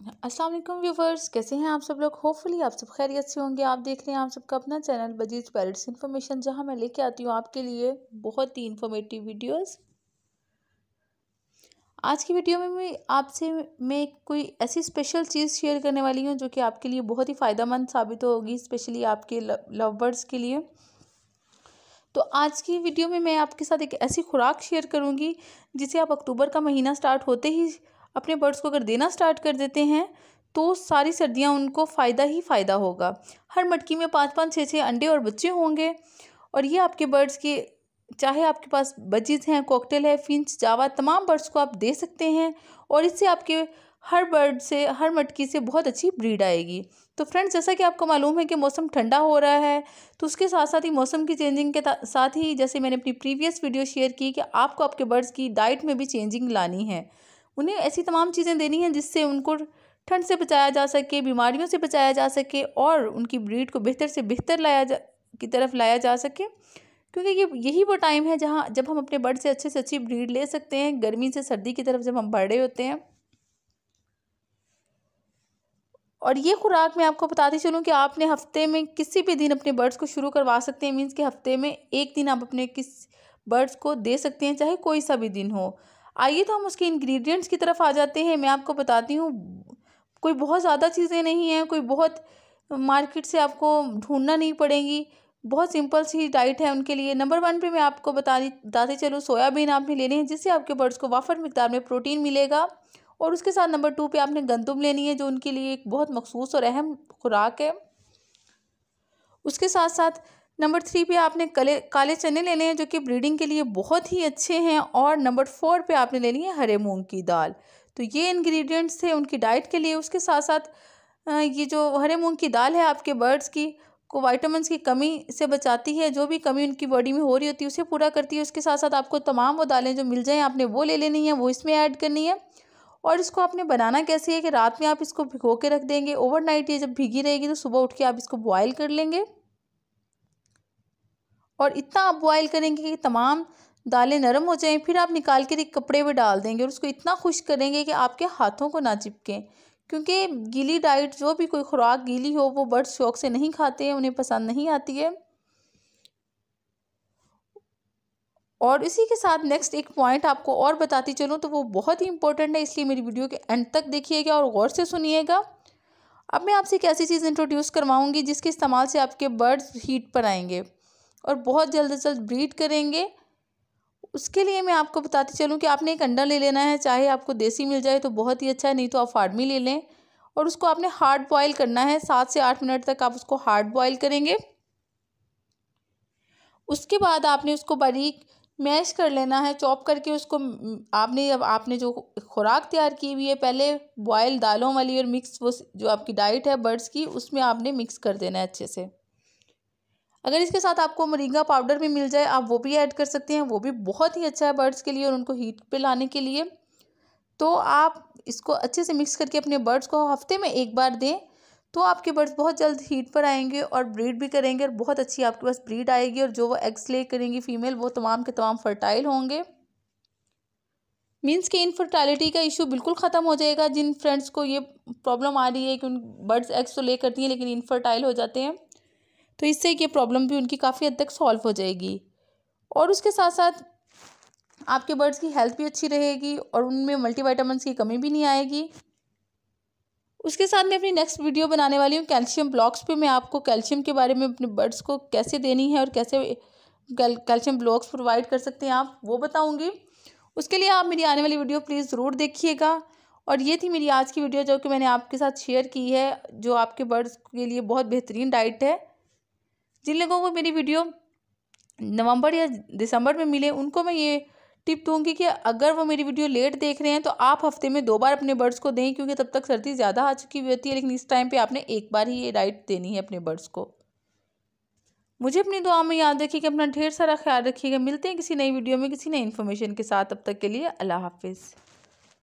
अस्सलाम वालेकुम व्यूवर्स, कैसे हैं आप सब लोग। होपफुली आप सब खैरियत से होंगे। आप देख रहे हैं आप सबका अपना चैनल बजीज पैरट्स इन्फॉर्मेशन, जहां मैं लेके आती हूँ आपके लिए बहुत ही इन्फॉर्मेटिव वीडियोस। आज की वीडियो में मैं कोई ऐसी स्पेशल चीज़ शेयर करने वाली हूँ जो कि आपके लिए बहुत ही फ़ायदेमंद साबित होगी, स्पेशली आपके लव बर्ड्स के लिए। तो आज की वीडियो में मैं आपके साथ एक ऐसी खुराक शेयर करूँगी जिसे आप अक्टूबर का महीना स्टार्ट होते ही अपने बर्ड्स को अगर देना स्टार्ट कर देते हैं तो सारी सर्दियाँ उनको फ़ायदा ही फ़ायदा होगा। हर मटकी में 5-5, 6-6 अंडे और बच्चे होंगे। और ये आपके बर्ड्स के, चाहे आपके पास बजीज हैं, कॉकटेल है, फिंच, जावा, तमाम बर्ड्स को आप दे सकते हैं। और इससे आपके हर बर्ड से, हर मटकी से बहुत अच्छी ब्रीड आएगी। तो फ्रेंड्स, जैसा कि आपको मालूम है कि मौसम ठंडा हो रहा है, तो उसके साथ साथ ही मौसम की चेंजिंग के साथ ही, जैसे मैंने अपनी प्रीवियस वीडियो शेयर की कि आपको आपके बर्ड्स की डाइट में भी चेंजिंग लानी है। उन्हें ऐसी तमाम चीज़ें देनी हैं जिससे उनको ठंड से बचाया जा सके, बीमारियों से बचाया जा सके और उनकी ब्रीड को बेहतर से बेहतर की तरफ लाया जा सके। क्योंकि यही वो टाइम है जब हम अपने बर्ड से अच्छी ब्रीड ले सकते हैं, गर्मी से सर्दी की तरफ जब हम बढ़ रहे होते हैं। और ये खुराक मैं आपको बताती चलूँ कि आपने हफ्ते में किसी भी दिन अपने बर्ड्स को शुरू करवा सकते हैं। मीन्स कि हफ्ते में एक दिन आप अपने किस बर्ड्स को दे सकते हैं, चाहे कोई सा भी दिन हो। आइए तो हम उसके इंग्रेडिएंट्स की तरफ आ जाते हैं। मैं आपको बताती हूँ, कोई बहुत ज़्यादा चीज़ें नहीं हैं, कोई बहुत मार्केट से आपको ढूंढना नहीं पड़ेगी। बहुत सिंपल सी डाइट है उनके लिए। नंबर 1 पे मैं आपको बताती चलूँ, सोयाबीन आपने लेने हैं जिससे आपके बर्ड्स को वाफर मिकदार में प्रोटीन मिलेगा। और उसके साथ नंबर 2 पे आपने गंदुम लेनी है, जो उनके लिए एक बहुत मखसूस और अहम खुराक है। उसके साथ साथ नंबर 3 पे आपने काले चने लेने हैं जो कि ब्रीडिंग के लिए बहुत ही अच्छे हैं। और नंबर 4 पे आपने लेनी है हरे मूंग की दाल। तो ये इंग्रेडिएंट्स थे उनकी डाइट के लिए। उसके साथ साथ ये जो हरे मूंग की दाल है आपके बर्ड्स की को विटामिन्स की कमी से बचाती है। जो भी कमी उनकी बॉडी में हो रही होती है उसे पूरा करती है। उसके साथ साथ आपको तमाम वो दालें जो मिल जाएं आपने वो ले लेनी है, वो इसमें ऐड करनी है। और इसको आपने बनाना कैसे है कि रात में आप इसको भिगो के रख देंगे। ओवरनाइट ये जब भीगी रहेगी तो सुबह उठ के आप इसको बॉयल कर लेंगे। और इतना आप बॉयल करेंगे कि तमाम दालें नरम हो जाएं। फिर आप निकाल कर एक कपड़े में डाल देंगे और उसको इतना खुश्क करेंगे कि आपके हाथों को ना चिपकें। क्योंकि गीली डाइट, जो भी कोई खुराक गीली हो, वो बर्ड्स शौक से नहीं खाते हैं, उन्हें पसंद नहीं आती है। और इसी के साथ नेक्स्ट एक पॉइंट आपको और बताती चलूँ तो वो बहुत ही इंपॉर्टेंट है, इसलिए मेरी वीडियो के एंड तक देखिएगा और गौर से सुनिएगा। अब मैं आपसे एक ऐसी चीज़ इंट्रोड्यूस करवाऊंगी जिसके इस्तेमाल से आपके बर्ड्स हीट पर आएंगे और बहुत जल्द से जल्द ब्रीड करेंगे। उसके लिए मैं आपको बताती चलूँ कि आपने एक अंडा ले लेना है, चाहे आपको देसी मिल जाए तो बहुत ही अच्छा है, नहीं तो आप फार्मी ले लें। और उसको आपने हार्ड बॉयल करना है, 7 से 8 मिनट तक आप उसको हार्ड बॉयल करेंगे। उसके बाद आपने उसको बारीक मैश कर लेना है, चॉप करके उसको आपने जो खुराक तैयार की हुई है पहले बॉयल दालों वाली और मिक्स, वो जो आपकी डाइट है बर्ड्स की, उसमें आपने मिक्स कर देना है अच्छे से। अगर इसके साथ आपको मोरिंगा पाउडर भी मिल जाए आप वो भी ऐड कर सकते हैं, वो भी बहुत ही अच्छा है बर्ड्स के लिए और उनको हीट पे लाने के लिए। तो आप इसको अच्छे से मिक्स करके अपने बर्ड्स को हफ्ते में एक बार दें, तो आपके बर्ड्स बहुत जल्द हीट पर आएंगे और ब्रीड भी करेंगे और बहुत अच्छी आपके पास ब्रीड आएगी। और जो वो एग्स ले करेंगी फीमेल, वो तमाम के तमाम फर्टाइल होंगे। मीन्स कि इनफर्टाइलिटी का इशू बिल्कुल ख़त्म हो जाएगा। जिन फ्रेंड्स को ये प्रॉब्लम आ रही है कि उन बर्ड्स एग्स तो ले करती हैं लेकिन इनफर्टाइल हो जाते हैं, तो इससे ये प्रॉब्लम भी उनकी काफ़ी हद तक सॉल्व हो जाएगी। और उसके साथ साथ आपके बर्ड्स की हेल्थ भी अच्छी रहेगी और उनमें मल्टीविटामिन्स की कमी भी नहीं आएगी। उसके साथ मैं अपनी नेक्स्ट वीडियो बनाने वाली हूँ कैल्शियम ब्लॉक्स पे। मैं आपको कैल्शियम के बारे में अपने बर्ड्स को कैसे देनी है और कैसे कैल्शियम ब्लॉक्स प्रोवाइड कर सकते हैं आप, वो बताऊँगी। उसके लिए आप मेरी आने वाली वीडियो प्लीज़ ज़रूर देखिएगा। और ये थी मेरी आज की वीडियो जो कि मैंने आपके साथ शेयर की है, जो आपके बर्ड्स के लिए बहुत बेहतरीन डाइट है। जिन लोगों को मेरी वीडियो नवंबर या दिसंबर में मिले उनको मैं ये टिप दूंगी कि अगर वो मेरी वीडियो लेट देख रहे हैं तो आप हफ्ते में 2 बार अपने बर्ड्स को दें, क्योंकि तब तक सर्दी ज़्यादा आ चुकी हुई होती है। लेकिन इस टाइम पे आपने एक बार ही ये डाइट देनी है अपने बर्ड्स को। मुझे अपनी दुआ में याद रखिएगा, अपना ढेर सारा ख्याल रखिएगा। मिलते हैं किसी नई वीडियो में किसी नई इन्फॉर्मेशन के साथ। तब तक के लिए अल्लाह हाफिज़।